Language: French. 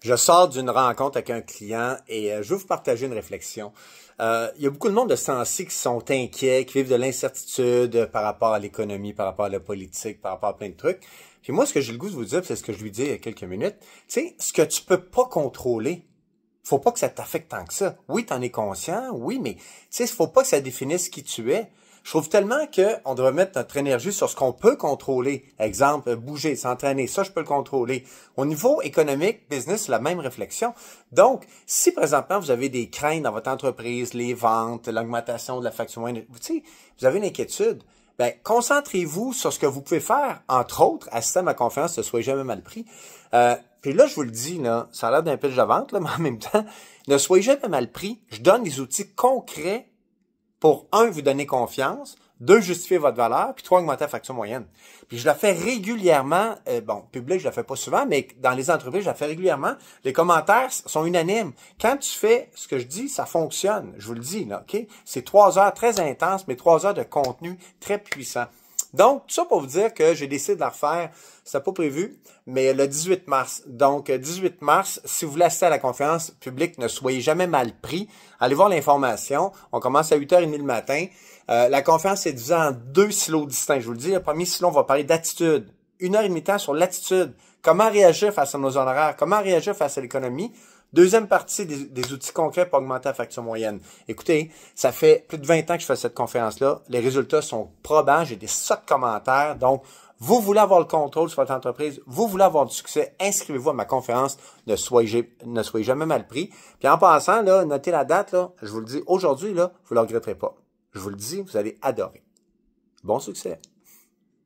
Je sors d'une rencontre avec un client et je veux vous partager une réflexion. Il y a beaucoup de monde de ce temps-ci qui sont inquiets, qui vivent de l'incertitude par rapport à l'économie, par rapport à la politique, par rapport à plein de trucs. Puis moi, ce que j'ai le goût de vous dire, c'est ce que je lui dis il y a quelques minutes, tu sais, ce que tu peux pas contrôler, faut pas que ça t'affecte tant que ça. Oui, t'en es conscient, oui, mais tu sais, faut pas que ça définisse qui tu es. Je trouve tellement qu'on devrait mettre notre énergie sur ce qu'on peut contrôler. Exemple, bouger, s'entraîner, ça je peux le contrôler. Au niveau économique, business, c'est la même réflexion. Donc, si présentement vous avez des craintes dans votre entreprise, les ventes, l'augmentation de la facture moyenne, tu sais, vous avez une inquiétude, ben concentrez-vous sur ce que vous pouvez faire, entre autres, assister à ma conférence, ne soyez jamais mal pris. Puis là, je vous le dis, là, ça a l'air d'un pitch de vente, là, mais en même temps, ne soyez jamais mal pris. Je donne des outils concrets pour, un, vous donner confiance, deux, justifier votre valeur, puis trois, augmenter la facture moyenne. Puis je la fais régulièrement, public, je la fais pas souvent, mais dans les entreprises, je la fais régulièrement. Les commentaires sont unanimes. Quand tu fais ce que je dis, ça fonctionne. Je vous le dis, là, OK? C'est 3 heures très intenses, mais 3 heures de contenu très puissant. Donc, tout ça pour vous dire que j'ai décidé de la refaire. C'était pas prévu, mais le 18 mars. Donc, 18 mars, si vous voulez assister à la conférence publique, ne soyez jamais mal pris. Allez voir l'information. On commence à 8h30 le matin. La conférence est divisée en 2 silos distincts. Je vous le dis, le premier silo, on va parler d'attitude. 1h30 de temps sur l'attitude. Comment réagir face à nos honoraires? Comment réagir face à l'économie? Deuxième partie, des outils concrets pour augmenter la facture moyenne. Écoutez, ça fait plus de 20 ans que je fais cette conférence-là. Les résultats sont probants. J'ai des tas de commentaires. Donc, vous voulez avoir le contrôle sur votre entreprise, vous voulez avoir du succès, inscrivez-vous à ma conférence, ne soyez jamais mal pris. Puis en passant, là, notez la date, là, je vous le dis aujourd'hui, là, vous ne le regretterez pas. Je vous le dis, vous allez adorer. Bon succès!